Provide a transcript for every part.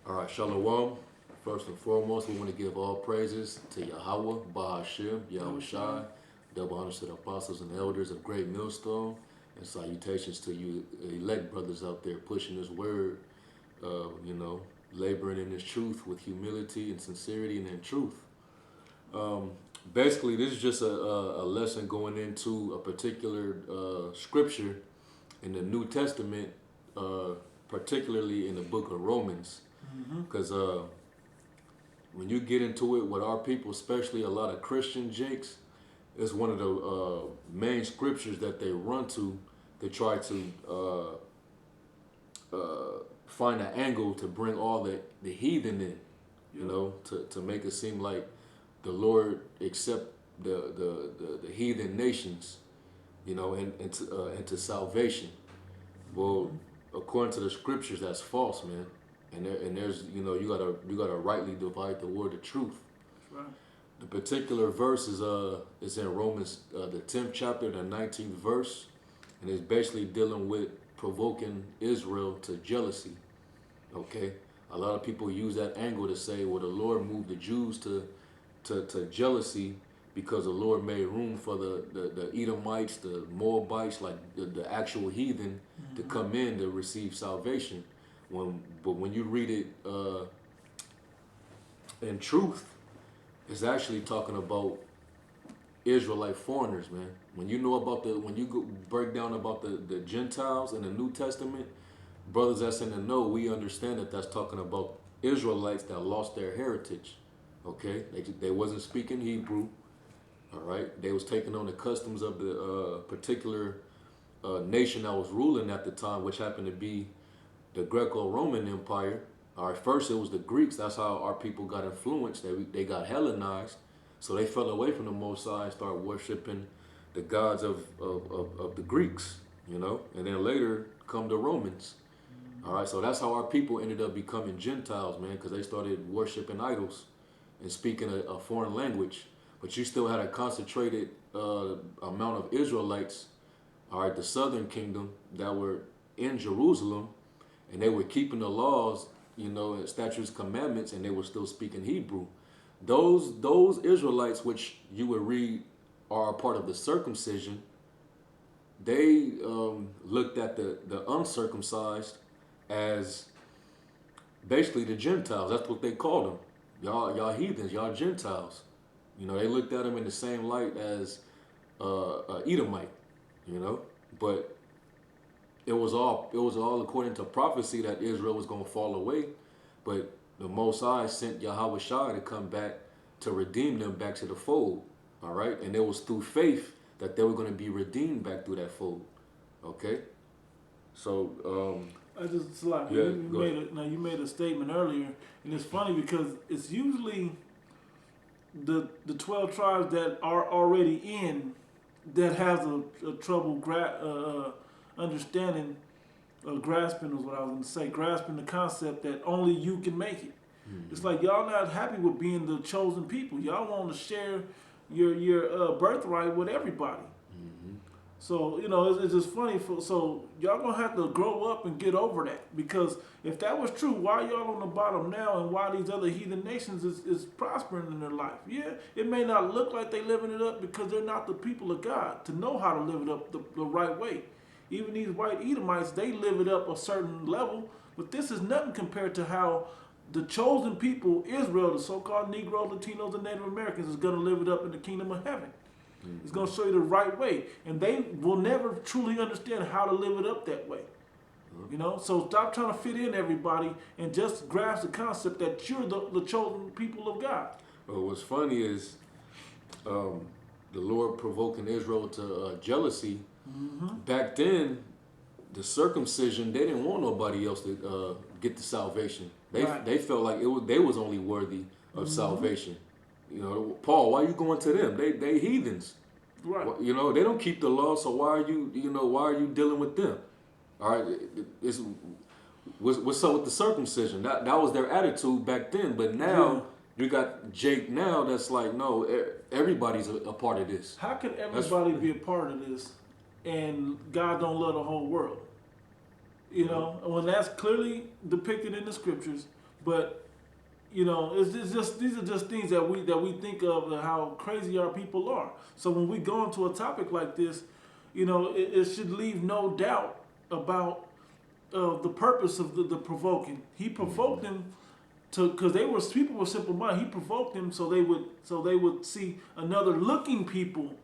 All right, Shalom. First and foremost, we want to give all praises to Yahweh, Bahashim, Yahweh Shai, double honors to the apostles and elders of Great Millstone, and salutations to you elect brothers out there pushing this word, laboring in this truth with humility and sincerity and in truth. Um, Basically, this is just a lesson going into a particular scripture in the New Testament, uh, particularly in the book of Romans. Because when you get into it with our people, especially a lot of Christian jakes, it's one of the main scriptures that they run to try to find an angle to bring all the heathen in, to make it seem like the Lord accept the heathen nations, into salvation. Well, according to the scriptures, that's false, man. And there's you gotta rightly divide the word of truth. That's right. The particular verse is in Romans the 10th chapter, the 19th verse, and it's basically dealing with provoking Israel to jealousy. Okay, a lot of people use that angle to say, well, the Lord moved the Jews to jealousy because the Lord made room for the Edomites, the Moabites, like the actual heathen, to come in to receive salvation. But when you read it in truth, it's actually talking about Israelite foreigners, man. When you know about when you go break down about the Gentiles in the New Testament, brothers that's in the know, we understand that that's talking about Israelites that lost their heritage. Okay, they wasn't speaking Hebrew. All right, they was taking on the customs of the particular nation that was ruling at the time, which happened to be the Greco-Roman Empire. All right, first it was the Greeks. That's how our people got influenced. They got Hellenized, so they fell away from the Most High and started worshiping the gods of the Greeks, and then later come the Romans. All right, so that's how our people ended up becoming Gentiles, man, because they started worshiping idols and speaking a foreign language. But you still had a concentrated amount of Israelites, all right, the southern kingdom, that were in Jerusalem, and they were keeping the laws, and statutes, commandments, and they were still speaking Hebrew. Those Israelites, which you would read are a part of the circumcision, they looked at the uncircumcised as basically the Gentiles. That's what they called them. Y'all heathens, y'all Gentiles. They looked at them in the same light as Edomite. But it was all according to prophecy that Israel was going to fall away, but the Most High sent Yahweh Shai to come back to redeem them back to the fold. All right, and it was through faith that they were going to be redeemed back through that fold. Okay, so I just like yeah, you made a statement earlier, and it's funny because it's usually the 12 tribes that are already in that has a trouble understanding, grasping is what I was going to say, grasping the concept that only you can make it. It's like y'all not happy with being the chosen people. Y'all want to share your birthright with everybody. So it's just funny. So y'all gonna have to grow up and get over that, because if that was true, why y'all on the bottom now, and why these other heathen nations is prospering in their life? Yeah, it may not look like they living it up because they're not the people of God to know how to live it up the right way. Even these white Edomites, they live it up a certain level, but this is nothing compared to how the chosen people, Israel, the so-called Negro, Latinos, and Native Americans, is gonna live it up in the kingdom of heaven. It's going to show you the right way. And they will never truly understand how to live it up that way. So stop trying to fit in everybody and just grasp the concept that you're the chosen people of God. well, what's funny is the Lord provoking Israel to jealousy. Back then, the circumcision, they didn't want nobody else to get the salvation. They felt like they was only worthy of salvation. Paul, why are you going to them? They heathens. Right. They don't keep the law, so why are you dealing with them? All right, what's up with the circumcision? That was their attitude back then, but now you got Jake now that's like, no, everybody's a part of this. How can everybody be a part of this and God don't love the whole world? When that's clearly depicted in the scriptures, But it's just these are just things that we think of and how crazy our people are. So when we go into a topic like this, it should leave no doubt about the purpose of the provoking. He provoked them because people were simple minded. He provoked them so they would see another looking people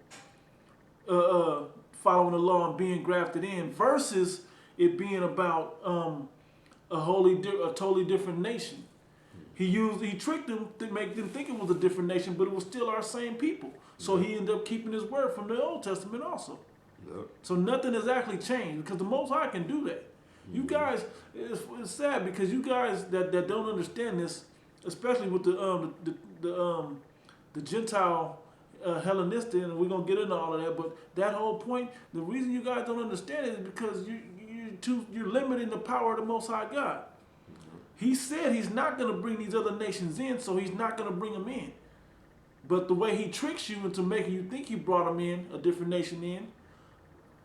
following the law and being grafted in, versus it being about a totally different nation. He tricked them to make them think it was a different nation, but it was still our same people. So he ended up keeping his word from the Old Testament also. Yep. So nothing has actually changed because the Most High can do that. You guys, it's sad because you guys that don't understand this, especially with the Gentile Hellenistic, and we're gonna get into all of that. But that whole point, the reason you guys don't understand it is because you're limiting the power of the Most High God. He said he's not going to bring these other nations in, so he's not going to bring them in. But the way he tricks you into making you think he brought them in, a different nation in,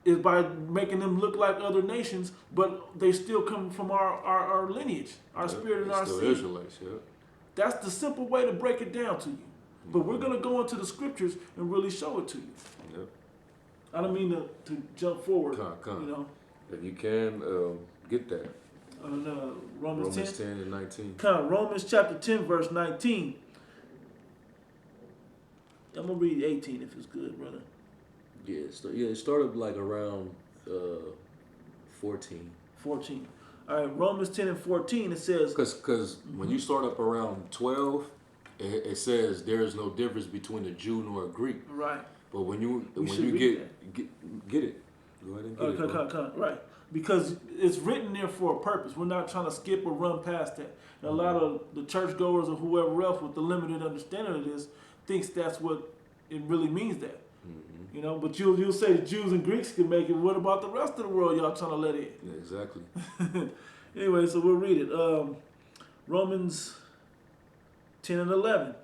is by making them look like other nations, but they still come from our lineage, our spirit and our seed. Israelites, yeah. That's the simple way to break it down to you. But we're going to go into the scriptures and really show it to you. Yep. I don't mean to jump forward. Come. If you can, get that. Romans 10 and 19. Romans chapter 10, verse 19. I'm going to read 18 if it's good, brother. Yeah, it started like around 14. 14. All right, Romans 10 and 14, it says... Because when you start up around 12, it says there is no difference between a Jew nor a Greek. Right. But when you get it. Go ahead and get it. Right. Because it's written there for a purpose. We're not trying to skip or run past that. And a lot of the churchgoers or whoever else with the limited understanding of this thinks that's what it really means that. Mm-hmm. But you'll say the Jews and Greeks can make it. What about the rest of the world y'all trying to let in? Yeah, exactly. Anyway, so we'll read it. Romans 10 and 11.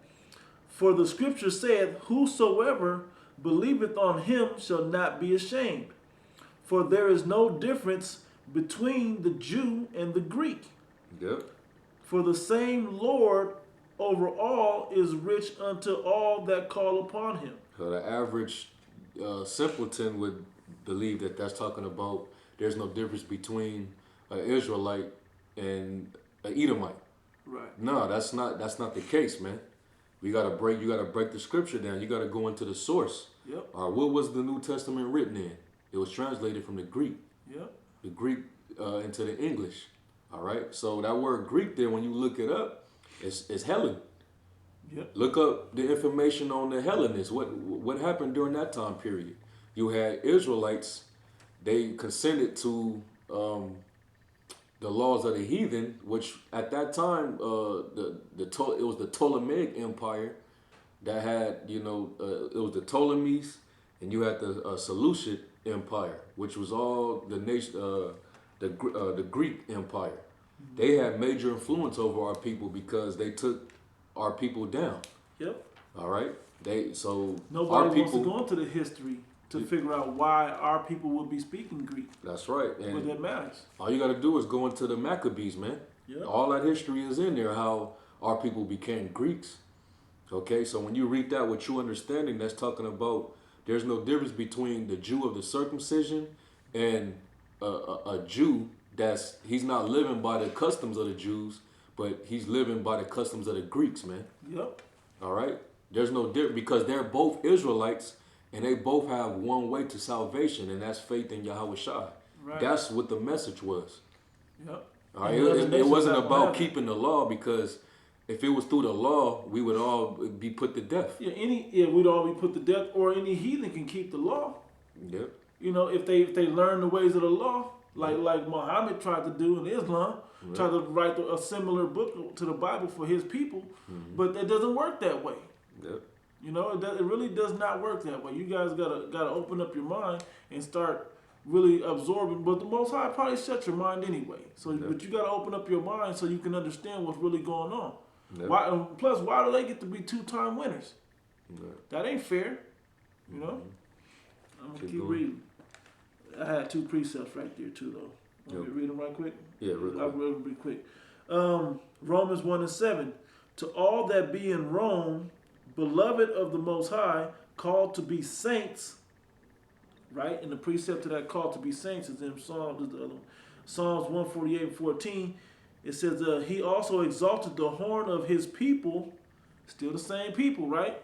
For the scripture saith, whosoever believeth on him shall not be ashamed. For there is no difference between the Jew and the Greek. Yep. For the same Lord over all is rich unto all that call upon him. So the average simpleton would believe that that's talking about there's no difference between an Israelite and an Edomite. Right. No, that's not the case, man. You gotta break the scripture down. You gotta go into the source. Yep. What was the New Testament written in? It was translated from the Greek. Yep. The Greek into the English. All right. So that word Greek there, when you look it up, it's Hellen. Yep. Look up the information on the Hellenists. What happened during that time period? You had Israelites. They consented to the laws of the heathen, which at that time it was the Ptolemaic Empire that had it was the Ptolemies, and you had the Seleucid Empire, which was all the nation the Greek Empire. Mm-hmm. They had major influence over our people because they took our people down. Yep. All right. Nobody wants to go into the history to figure out why our people would be speaking Greek. That's right. And but that matters. All you got to do is go into the Maccabees, man. Yep. All that history is in there, how our people became Greeks. Okay, so when you read that with true understanding, that's talking about there's no difference between the Jew of the circumcision and a Jew he's not living by the customs of the Jews, but he's living by the customs of the Greeks, man. Yep. All right? There's no difference because they're both Israelites and they both have one way to salvation, and that's faith in Yahweh Shai. Right. That's what the message was. Yep. All right? It wasn't about keeping the law, because if it was through the law, we would all be put to death. We'd all be put to death, or any heathen can keep the law. Yep. If they learn the ways of the law, like Muhammad tried to do in Islam, tried to write a similar book to the Bible for his people, but it doesn't work that way. Yep. It really does not work that way. You guys gotta open up your mind and start really absorbing. But the Most High probably shut your mind anyway. So, but you gotta open up your mind so you can understand what's really going on. Yep. Why do they get to be 2-time winners? Yep. That ain't fair. I'm gonna keep reading. I had 2 precepts right there too, though. Want me to read them right quick? Yeah, real quick. I'll read them real quick. Romans 1 and 7. To all that be in Rome, beloved of the Most High, called to be saints, right? And the precept to that call to be saints is in Psalms, is the other one. Psalms 148 and 14. It says, he also exalted the horn of his people, still the same people, right?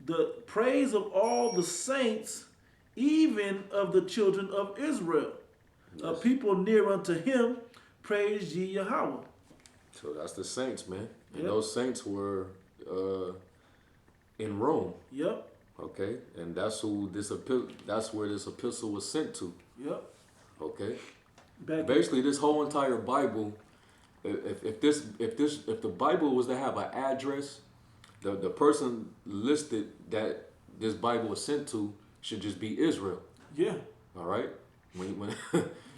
The praise of all the saints, even of the children of Israel. A Yes. people near unto him, praise ye Yahweh. So that's the saints, man. And Yep. those saints were in Rome. Yep, Okay, and that's who that's where this epistle was sent to. yep. Okay, Back basically this whole entire Bible, if the Bible was to have an address, the person listed that this Bible was sent to should just be Israel. yeah, All right, when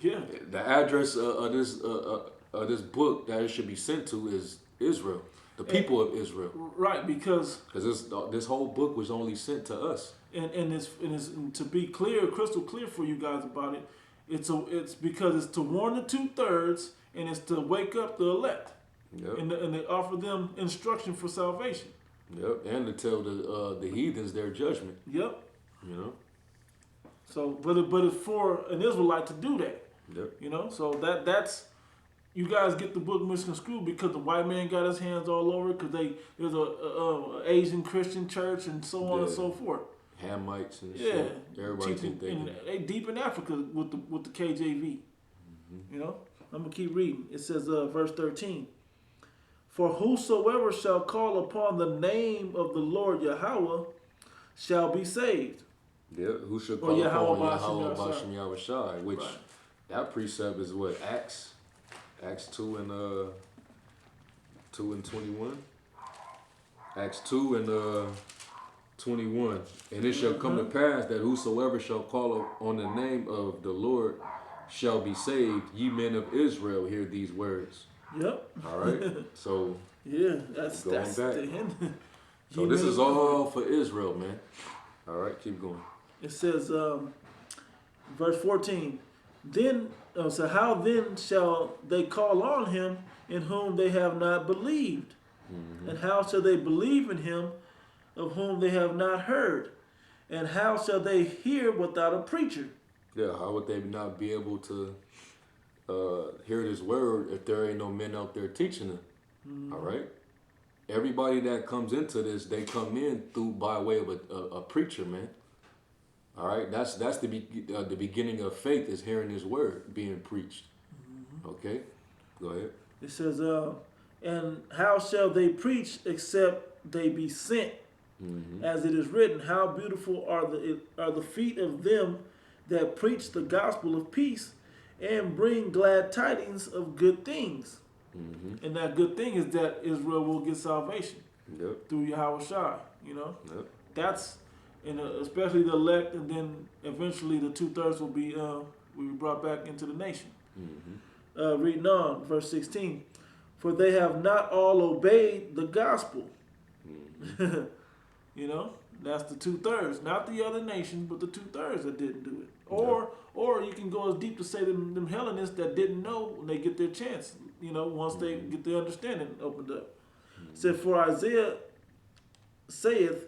yeah. the address of this book that it should be sent to is Israel, the people of Israel, Right, because because this whole book was only sent to us. and to be clear, crystal clear for you guys about it, it's because it's to warn the 2/3 and it's to wake up the elect Yep. and to offer them instruction for salvation. Yep, and to tell the heathens their judgment. Yep. You know. So, but it's for an Israelite to do that. Yep. You know, so that's you guys get the book misconstrued because the white man got his hands all over it because there's a Asian Christian church and so on and Yeah. so forth. Hamites and Yeah, shit. Everybody teaching, think and they deep in Africa with the KJV. You know, I'm gonna keep reading. It says, verse 13. For whosoever shall call upon the name of the Lord Yahweh shall be saved. Yeah, who should Or call Yahweh upon Bashem Yahweh Yahshai. Bashem Yahushai, which Right. that precept is what Acts 2 and 21. Acts 2 and 21. And it shall come to pass that whosoever shall call on the name of the Lord shall be saved. Ye men of Israel, hear these words. Yep. All right. So Yeah, that's Going that's back. the hint. so Ye this men is of all for Israel, man. All right, keep going. It says, verse 14, then, so how then shall they call on him in whom they have not believed? And how shall they believe in him of whom they have not heard? And how shall they hear without a preacher? Yeah, how would they not be able to hear this word if there ain't no men out there teaching them? All right. Everybody that comes into this, they come in through by way of a preacher, man. All right, that's the beginning of faith is hearing His word being preached. Okay, go ahead. It says, and how shall they preach except they be sent? As it is written, how beautiful are the feet of them that preach the gospel of peace and bring glad tidings of good things. And that good thing is that Israel will get salvation Yep. through Yahweh Shai. You know, Yep. that's especially the elect, and then eventually the 2/3 will be brought back into the nation. Reading on, verse 16, for they have not all obeyed the gospel. You know, that's the 2/3, not the other nations, but the 2/3 that didn't do it. Or you can go as deep to say them Hellenists that didn't know when they get their chance. You know, once they get their understanding opened up. It said, for Isaiah saith,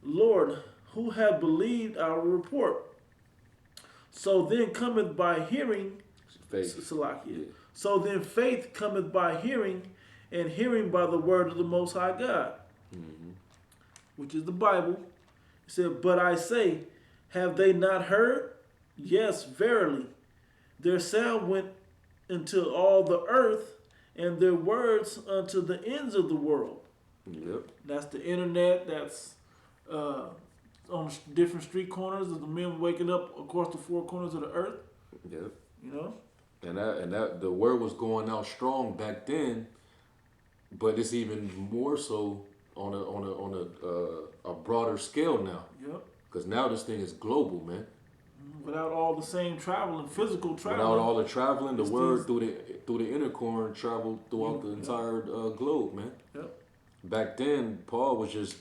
Lord, who have believed our report? So then cometh by hearing, Faith. Salakia. Yeah. So then faith cometh by hearing, and hearing by the word of the Most High God, which is the Bible. It said, but I say, have they not heard? Yes, verily. Their sound went into all the earth, and their words unto the ends of the world. Yep. That's the internet. That's on different street corners of the men waking up across the four corners of the earth. Yep. You know. And that the word was going out strong back then, but it's even more so on a broader scale now. Yep. Because now this thing is global, man. Without all the same traveling, physical traveling. Without all the traveling, the It's word these- through the inner core traveled throughout the entire globe, man. Yep. Back then, Paul was just,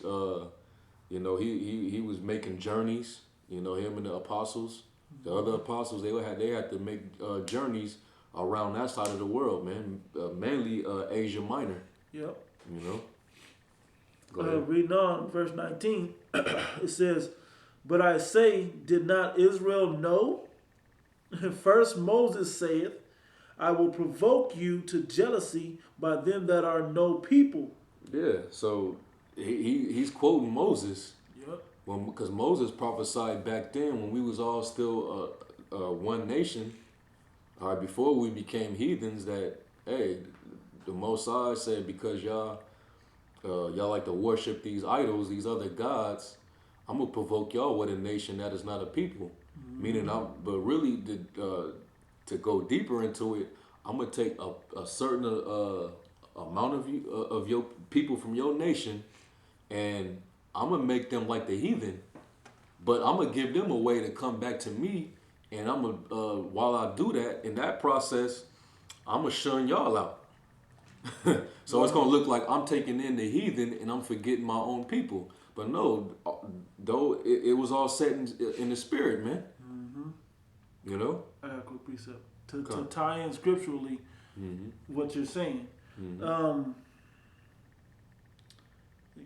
he was making journeys. You know, him and the apostles, the other apostles, they had to make journeys around that side of the world, man. Mainly Asia Minor. Yep. You know. Go ahead. Reading on, verse 19, it says, "But I say, did not Israel know? First Moses saith, I will provoke you to jealousy by them that are no people." Yeah. So he's quoting Moses. Yep. Because Moses prophesied back then when we was all still one nation, all right, before we became heathens, that hey, the Most High said, because y'all like to worship these idols, these other gods, I'm gonna provoke y'all with a nation that is not a people. Meaning, but really to go deeper into it, I'm gonna take a certain amount of you of your people from your nation, and I'm gonna make them like the heathen, but I'm gonna give them a way to come back to me, and I'm gonna while I do that, in that process, I'm gonna shun y'all out. So it's gonna look like I'm taking in the heathen and I'm forgetting my own people. But no, though it was all set in the spirit, man. You know. I got a quick precept to tie in scripturally what you're saying. See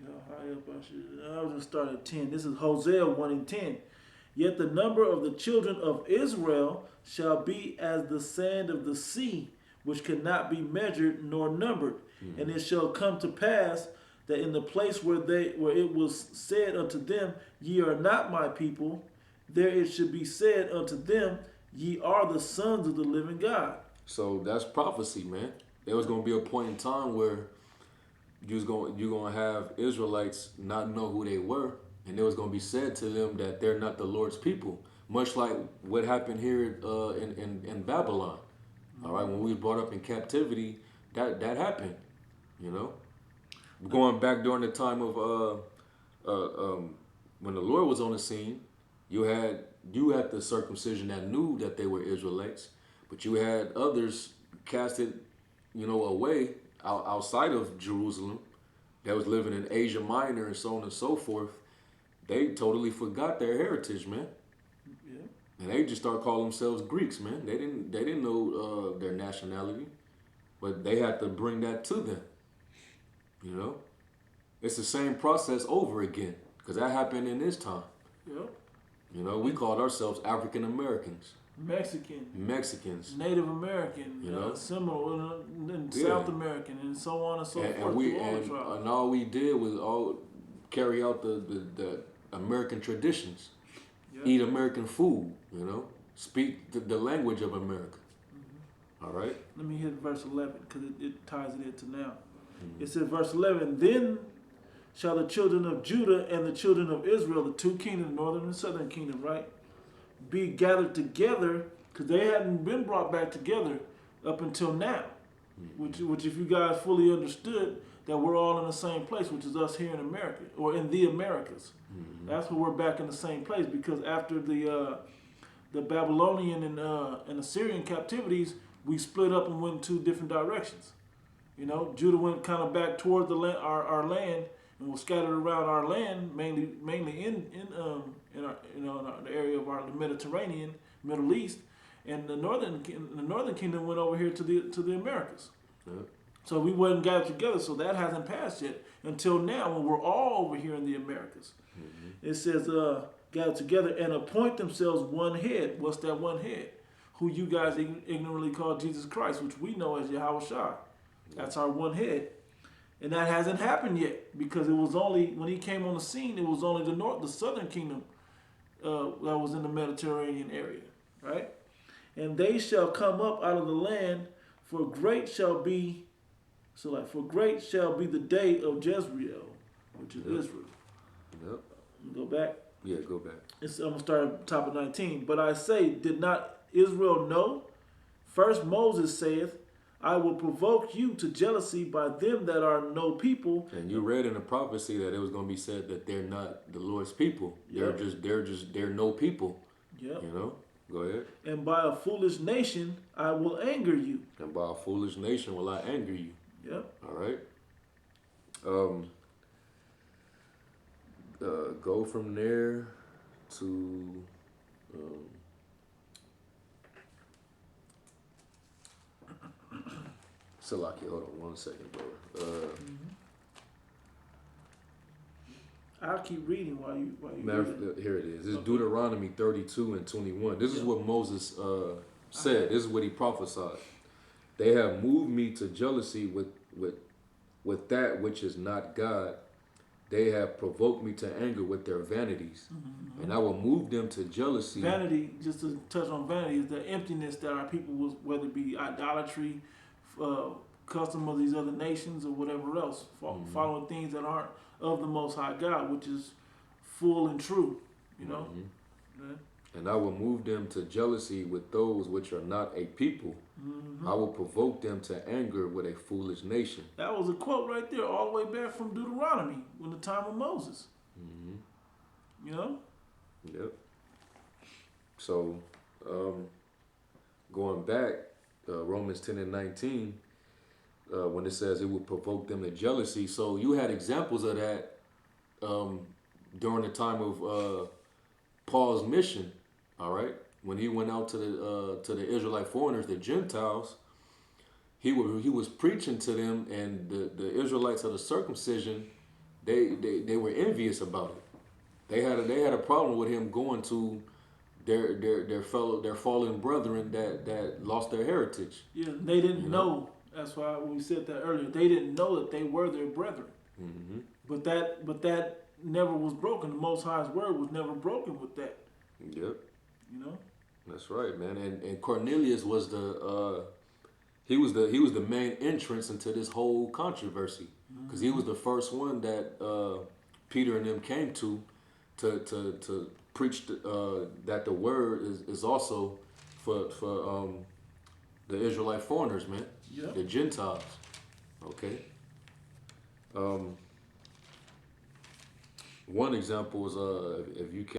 how high up I should. I was gonna start at 10. This is Hosea 1:10. "Yet the number of the children of Israel shall be as the sand of the sea, which cannot be measured nor numbered. And it shall come to pass that in the place where it was said unto them, Ye are not my people, there it should be said unto them, Ye are the sons of the living God." So that's prophecy, man. There was gonna be a point in time where you're gonna have Israelites not know who they were, and it was gonna be said to them that they're not the Lord's people. Much like what happened here in Babylon. All right, when we was brought up in captivity, that happened. You know, going back during the time of when the Lord was on the scene, you had the circumcision that knew that they were Israelites, but you had others casted, away outside of Jerusalem, that was living in Asia Minor and so on and so forth. They totally forgot their heritage, man. Yeah. And they just start calling themselves Greeks, man. They didn't know their nationality, but they had to bring that to them. You know, it's the same process over again because that happened in this time. Yep. You know, we called ourselves African Americans, Mexicans, Mexicans, Native American, you know, similar, and Yeah. South American, and so on and so forth. And all we did was all carry out the American traditions, Yep. eat American food, speak the language of America. All right. Let me hit verse 11 because it ties it into now. It says, verse 11, "Then shall the children of Judah and the children of Israel," the two kingdoms, northern and southern kingdom, right, "be gathered together," because they hadn't been brought back together up until now. Which if you guys fully understood that we're all in the same place, which is us here in America or in the Americas. That's where we're back in the same place, because after the Babylonian and Assyrian captivities, we split up and went in two different directions. Judah went kind of back toward the land, our land, and was scattered around our land, mainly in the area of the Mediterranean, Middle East, and the northern kingdom went over here to the Americas. Yep. So we wasn't gathered together, so that hasn't passed yet until now when we're all over here in the Americas. It says, "Gather together and appoint themselves one head." What's that one head? Who you guys ignorantly call Jesus Christ, which we know as Yahweh Shai. That's our one head. And that hasn't happened yet, because it was only, when he came on the scene, it was only the southern kingdom that was in the Mediterranean area, right? "And they shall come up out of the land, for great shall be the day of Jezreel," which is Israel. Yep. Go back. Yeah, go back. I'm going to start at the top of 19. "But I say, did not Israel know? First Moses saith, I will provoke you to jealousy by them that are no people." And you read in the prophecy that it was going to be said that they're not the Lord's people. Yep. They're no people. Yep. Go ahead. "And by a foolish nation I will anger you." And by a foolish nation will I anger you. Yep. All right. Go from there to Salaki, hold on 1 second, bro. I'll keep reading while you Here it is. It's Okay. Deuteronomy 32:21. This is what Moses said. This is what he prophesied. They have moved me to jealousy with that which is not God. They have provoked me to anger with their vanities, and I will move them to jealousy. Vanity, just to touch on vanity, is the emptiness that our people was, whether it be idolatry, custom of these other nations, or whatever else, following things that aren't of the Most High God, which is full and true, you know. Yeah. And I will move them to jealousy with those which are not a people. I will provoke them to anger with a foolish nation. That was a quote right there, all the way back from Deuteronomy, in the time of Moses. You know? Yep. So, going back, Romans 10:19, when it says it will provoke them to jealousy. So you had examples of that during the time of Paul's mission. All right, when he went out to the Israelite foreigners, the Gentiles, he was preaching to them, and the Israelites of the circumcision, they were envious about it. They had a problem with him going to their fallen brethren that lost their heritage. Yeah, they didn't know. That's why we said that earlier. They didn't know that they were their brethren. But that never was broken. The Most High's word was never broken with that. Yep. You know. That's right, man. And Cornelius was he was the main entrance into this whole controversy, because he was the first one that Peter and them came to preach that the word is also for the Israelite foreigners, man. Yep. The Gentiles. Okay. One example is if you can.